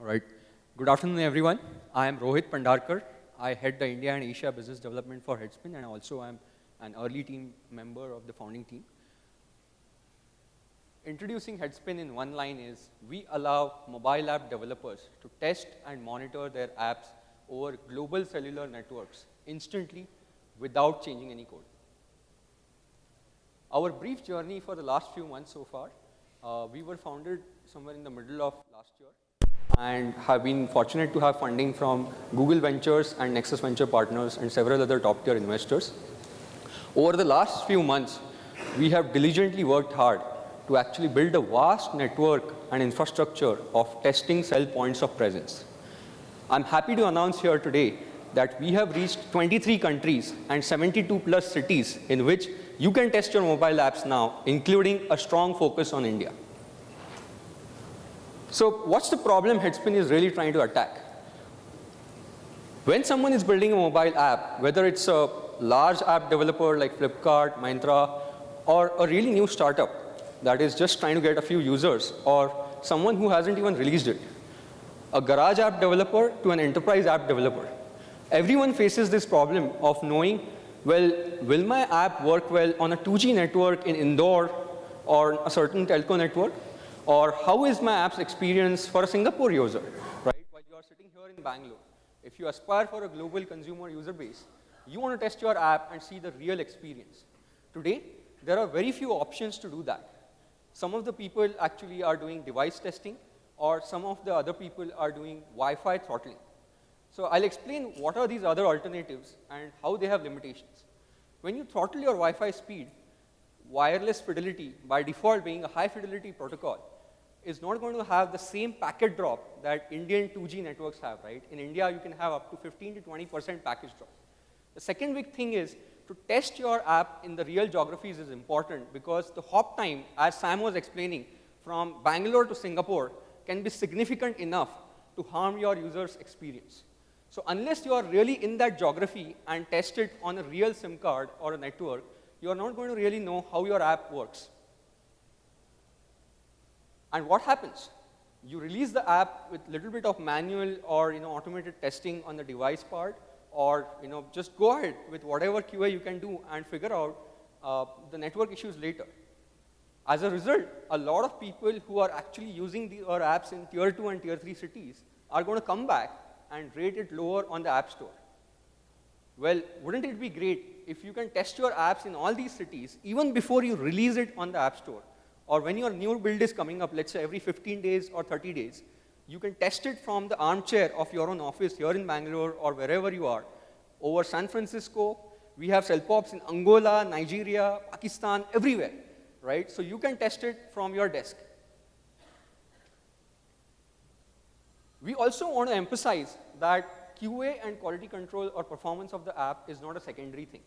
All right. Good afternoon, everyone. I am Rohit Pandarkar. I head the India and Asia business development for Headspin, and also I'm an early team member of the founding team. Introducing Headspin in one line is, we allow mobile app developers to test and monitor their apps over global cellular networks instantly without changing any code. Our brief journey for the last few months so far, we were founded somewhere in the middle of last year and have been fortunate to have funding from Google Ventures and Nexus Venture Partners and several other top-tier investors. Over the last few months, we have diligently worked hard to actually build a vast network and infrastructure of testing cell points of presence. I'm happy to announce here today that we have reached 23 countries and 72 plus cities in which you can test your mobile apps now, including a strong focus on India. So what's the problem Headspin is really trying to attack? When someone is building a mobile app, whether it's a large app developer like Flipkart, Myntra, or a really new startup that is just trying to get a few users, or someone who hasn't even released it, a garage app developer to an enterprise app developer, everyone faces this problem of knowing, well, will my app work well on a 2G network in Indore or a certain telco network? Or how is my app's experience for a Singapore user, right? While you are sitting here in Bangalore, if you aspire for a global consumer user base, you want to test your app and see the real experience. Today, there are very few options to do that. Some of the people actually are doing device testing, or some of the other people are doing Wi-Fi throttling. So I'll explain what are these other alternatives and how they have limitations. When you throttle your Wi-Fi speed, wireless fidelity, by default being a high fidelity protocol, is not going to have the same packet drop that Indian 2G networks have, right? In India, you can have up to 15 to 20% package drop. The second big thing is to test your app in the real geographies is important because the hop time, as Sam was explaining, from Bangalore to Singapore can be significant enough to harm your user's experience. So unless you are really in that geography and test it on a real SIM card or a network, you are not going to really know how your app works. And what happens? You release the app with a little bit of manual or automated testing on the device part, or just go ahead with whatever QA you can do and figure out the network issues later. As a result, a lot of people who are actually using our apps in tier 2 and tier 3 cities are going to come back and rate it lower on the App Store. Well, wouldn't it be great if you can test your apps in all these cities even before you release it on the App Store? Or when your new build is coming up, let's say every 15 days or 30 days, you can test it from the armchair of your own office here in Bangalore or wherever you are. Over San Francisco, we have cell pops in Angola, Nigeria, Pakistan, everywhere, right? So you can test it from your desk. We also want to emphasize that QA and quality control or performance of the app is not a secondary thing.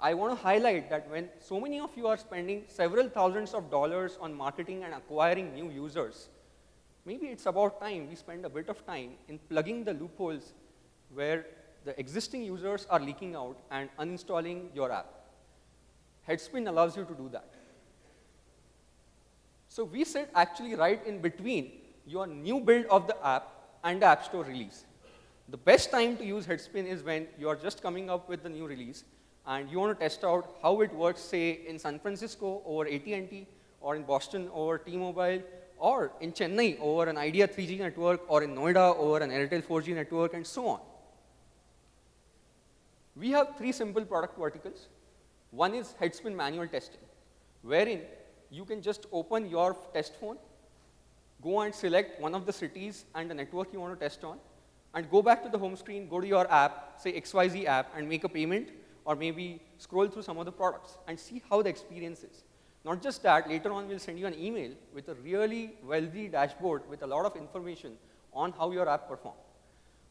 I want to highlight that when so many of you are spending several thousands of dollars on marketing and acquiring new users, maybe it's about time we spend a bit of time in plugging the loopholes where the existing users are leaking out and uninstalling your app. Headspin allows you to do that. So we sit actually right in between your new build of the app and the App Store release. The best time to use Headspin is when you are just coming up with the new release and you want to test out how it works, say, in San Francisco over AT&T, or in Boston over T-Mobile, or in Chennai over an Idea 3G network, or in Noida over an Airtel 4G network, and so on. We have three simple product verticals. One is Headspin manual testing, wherein you can just open your test phone, go and select one of the cities and the network you want to test on, and go back to the home screen, go to your app, say XYZ app, and make a payment, or maybe scroll through some of the products and see how the experience is. Not just that, later on we'll send you an email with a really wealthy dashboard with a lot of information on how your app performs.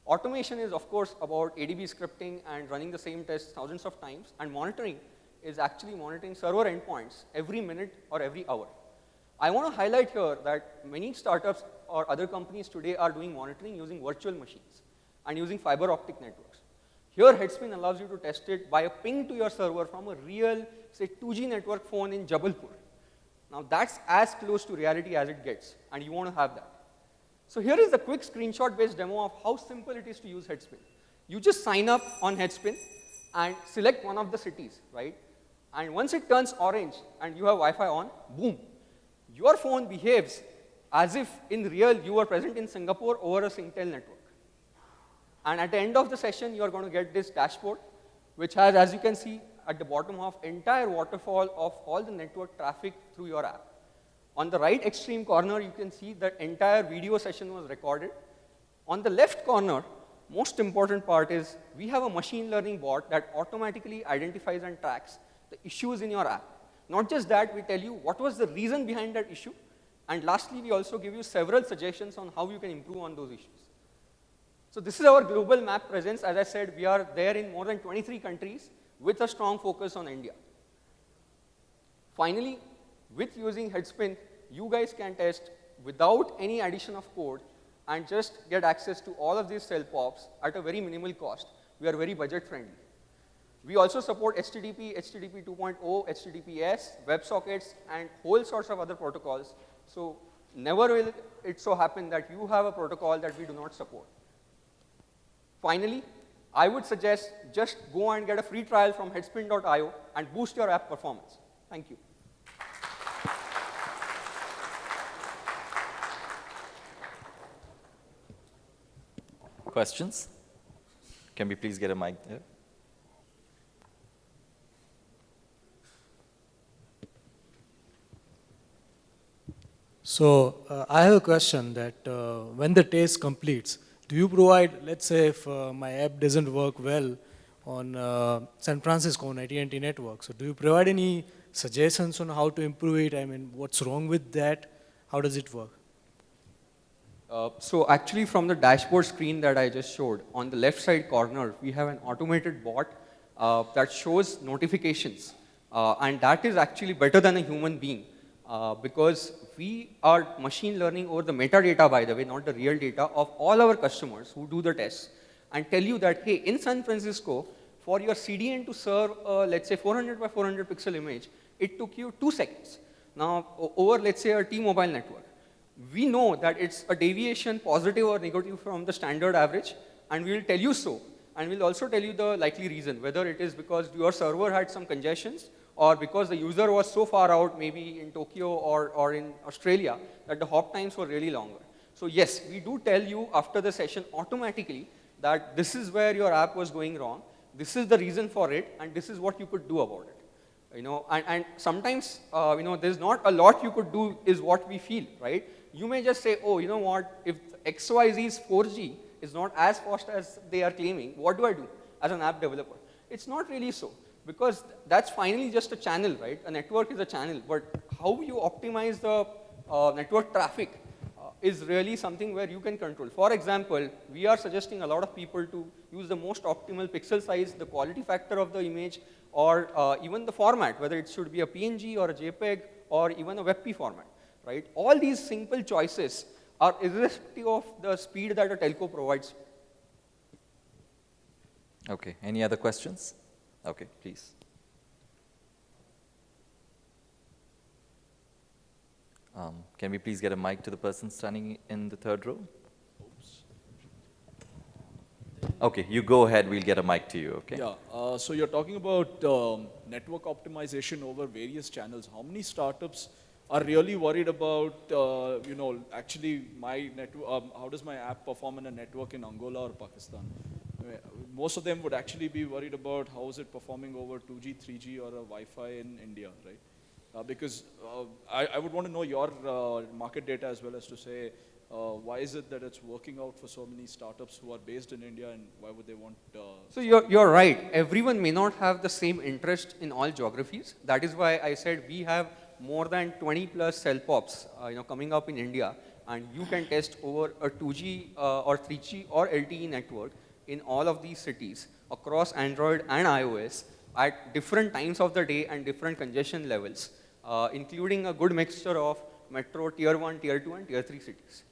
Automation is, of course, about ADB scripting and running the same test thousands of times, and monitoring is actually monitoring server endpoints every minute or every hour. I want to highlight here that many startups or other companies today are doing monitoring using virtual machines and using fiber optic networks. Here, Headspin allows you to test it by a ping to your server from a real, say, 2G network phone in Jabalpur. Now, that's as close to reality as it gets, and you want to have that. So here is the quick screenshot-based demo of how simple it is to use Headspin. You just sign up on Headspin and select one of the cities, right? And once it turns orange and you have Wi-Fi on, boom, your phone behaves as if in real you are present in Singapore over a Singtel network. And at the end of the session, you are going to get this dashboard, which has, as you can see, at the bottom of entire waterfall of all the network traffic through your app. On the right extreme corner, you can see that entire video session was recorded. On the left corner, most important part is we have a machine learning bot that automatically identifies and tracks the issues in your app. Not just that, we tell you what was the reason behind that issue. And lastly, we also give you several suggestions on how you can improve on those issues. So this is our global map presence. As I said, we are there in more than 23 countries with a strong focus on India. Finally, with using Headspin, you guys can test without any addition of code and just get access to all of these cell pops at a very minimal cost. We are very budget friendly. We also support HTTP, HTTP 2.0, HTTPS, WebSockets, and whole sorts of other protocols. So never will it so happen that you have a protocol that we do not support. Finally, I would suggest just go and get a free trial from headspin.io and boost your app performance. Thank you. Questions? Can we please get a mic there? So I have a question that when the test completes, do you provide, let's say if my app doesn't work well on San Francisco on AT&T network, so do you provide any suggestions on how to improve it? I mean, what's wrong with that? How does it work? So actually from the dashboard screen that I just showed, on the left side corner, we have an automated bot that shows notifications. And that is actually better than a human being because we are machine learning over the metadata, by the way, not the real data, of all our customers who do the tests and tell you that, hey, in San Francisco, for your CDN to serve, let's say, 400 by 400 pixel image, it took you 2 seconds. Now, over, let's say, a T-Mobile network, we know that it's a deviation, positive or negative from the standard average, and we will tell you so. And we'll also tell you the likely reason, whether it is because your server had some congestions or because the user was so far out, maybe in Tokyo or in Australia, that the hop times were really longer. So yes, we do tell you after the session automatically that this is where your app was going wrong, this is the reason for it, and this is what you could do about it. You know, and sometimes, you know, there's not a lot you could do is what we feel, right? You may just say, oh, you know what, if XYZ's 4G is not as fast as they are claiming, what do I do as an app developer? It's not really so, because that's finally just a channel, right? A network is a channel, but how you optimize the network traffic is really something where you can control. For example, we are suggesting a lot of people to use the most optimal pixel size, the quality factor of the image, or even the format, whether it should be a PNG or a JPEG or even a WebP format. Right? All these simple choices are irrespective of the speed that a telco provides. Okay, any other questions? Okay, please. Can we please get a mic to the person standing in the third row? Oops. Okay, you go ahead, we'll get a mic to you, okay? Yeah, so you're talking about network optimization over various channels. How many startups are really worried about, you know, actually my network, how does my app perform in a network in Angola or Pakistan? I mean, most of them would actually be worried about how is it performing over 2G, 3G or a Wi-Fi in India, right? Because I would want to know your market data as well as to say, why is it that it's working out for so many startups who are based in India and why would they want... So you're right. Everyone may not have the same interest in all geographies. That is why I said we have more than 20 plus cell pops you know, coming up in India, and you can test over a 2G or 3G or LTE network in all of these cities across Android and iOS at different times of the day and different congestion levels, including a good mixture of metro tier 1, tier 2, and tier 3 cities.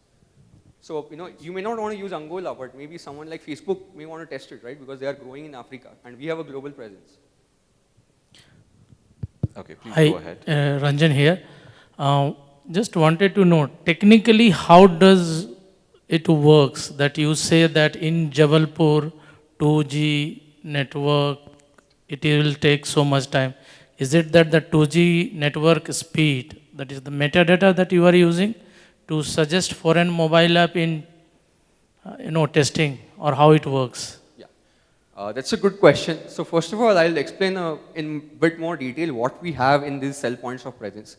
So, you know, you may not want to use Angola, but maybe someone like Facebook may want to test it, right? Because they are growing in Africa, and we have a global presence. Okay, please Hi, go ahead. Ranjan here. Just wanted to know, technically, how does it works, that you say that in Jabalpur 2G network, it will take so much time. Is it that the 2G network speed, that is the metadata that you are using to suggest for an mobile app in testing, or how it works? Yeah, that's a good question. So first of all, I'll explain in bit more detail what we have in these cell points of presence.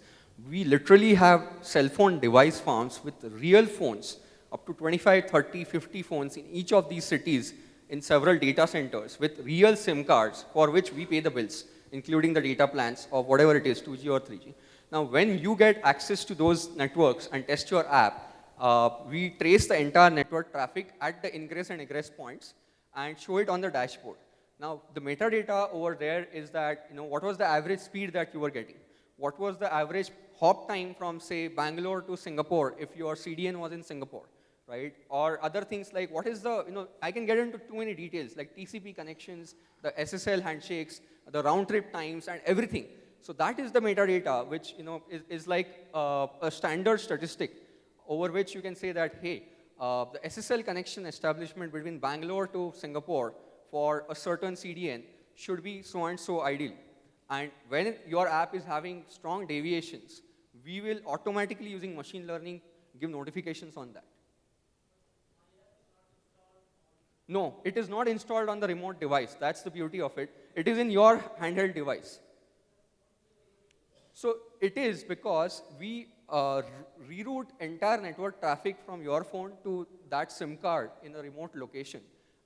We literally have cell phone device farms with real phones, up to 25, 30, 50 phones in each of these cities in several data centers with real SIM cards for which we pay the bills, including the data plans of whatever it is, 2G or 3G. Now, when you get access to those networks and test your app, we trace the entire network traffic at the ingress and egress points and show it on the dashboard. Now, the metadata over there is that, what was the average speed that you were getting? What was the average hop time from, say, Bangalore to Singapore if your CDN was in Singapore, right? Or other things like what is the, I can get into too many details, like TCP connections, the SSL handshakes, the round trip times, and everything. So that is the metadata, which is like a standard statistic over which you can say that, hey, the SSL connection establishment between Bangalore to Singapore for a certain CDN should be so and so ideal. And when your app is having strong deviations, we will automatically, using machine learning, give notifications on that. No, it is not installed on the remote device. That's the beauty of it. It is in your handheld device. So it is because we reroute entire network traffic from your phone to that SIM card in a remote location.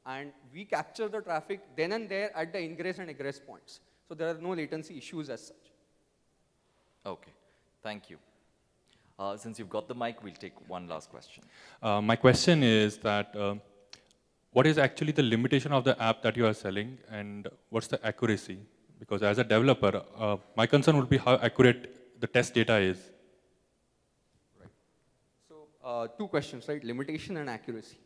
And we capture the traffic then and there at the ingress and egress points. So there are no latency issues as such. Okay, thank you. Since you've got the mic, we'll take one last question. My question is that what is actually the limitation of the app that you are selling, and what's the accuracy? Because as a developer, my concern would be how accurate the test data is. Right. So two questions, right? Limitation and accuracy.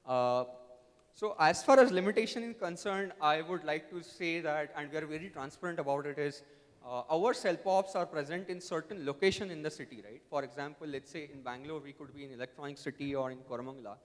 So as far as limitation is concerned, I would like to say that, and we are very transparent about it, is our cell POPs are present in certain location in the city, right? For example, let's say in Bangalore, we could be in Electronic City or in Koramangala,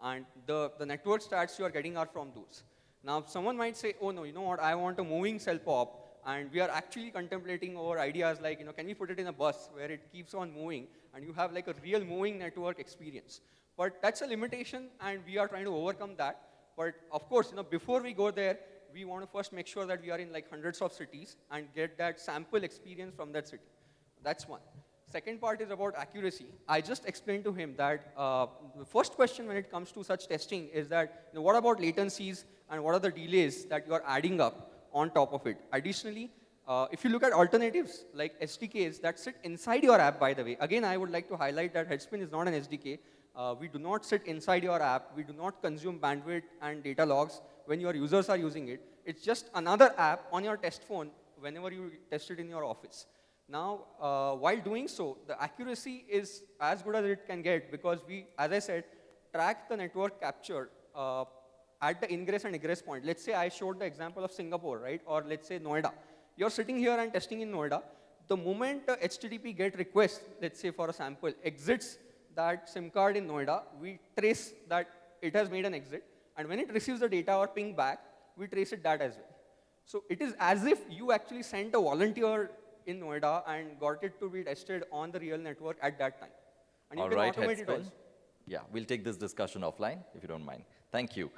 and the network stats you are getting are from those. Now, someone might say, oh no, you know what, I want a moving cell POP, and we are actually contemplating our ideas like, can we put it in a bus where it keeps on moving, and you have like a real moving network experience. But that's a limitation, and we are trying to overcome that. But of course, before we go there, we want to first make sure that we are in like hundreds of cities and get that sample experience from that city. That's one. Second part is about accuracy. I just explained to him that the first question when it comes to such testing is that, what about latencies and what are the delays that you are adding up on top of it? Additionally, if you look at alternatives like SDKs that sit inside your app, by the way, again, I would like to highlight that Headspin is not an SDK. We do not sit inside your app. We do not consume bandwidth and data logs when your users are using it. It's just another app on your test phone whenever you test it in your office. Now, while doing so, the accuracy is as good as it can get because we, as I said, track the network capture at the ingress and egress point. Let's say I showed the example of Singapore, right? Or let's say Noida. You're sitting here and testing in Noida. The moment the HTTP GET request, let's say for a sample, exits that SIM card in Noida, we trace that it has made an exit. And when it receives the data or ping back, we trace it that as well. So it is as if you actually sent a volunteer in Noida and got it to be tested on the real network at that time. And you can automate it also. Yeah, we'll take this discussion offline, if you don't mind. Thank you.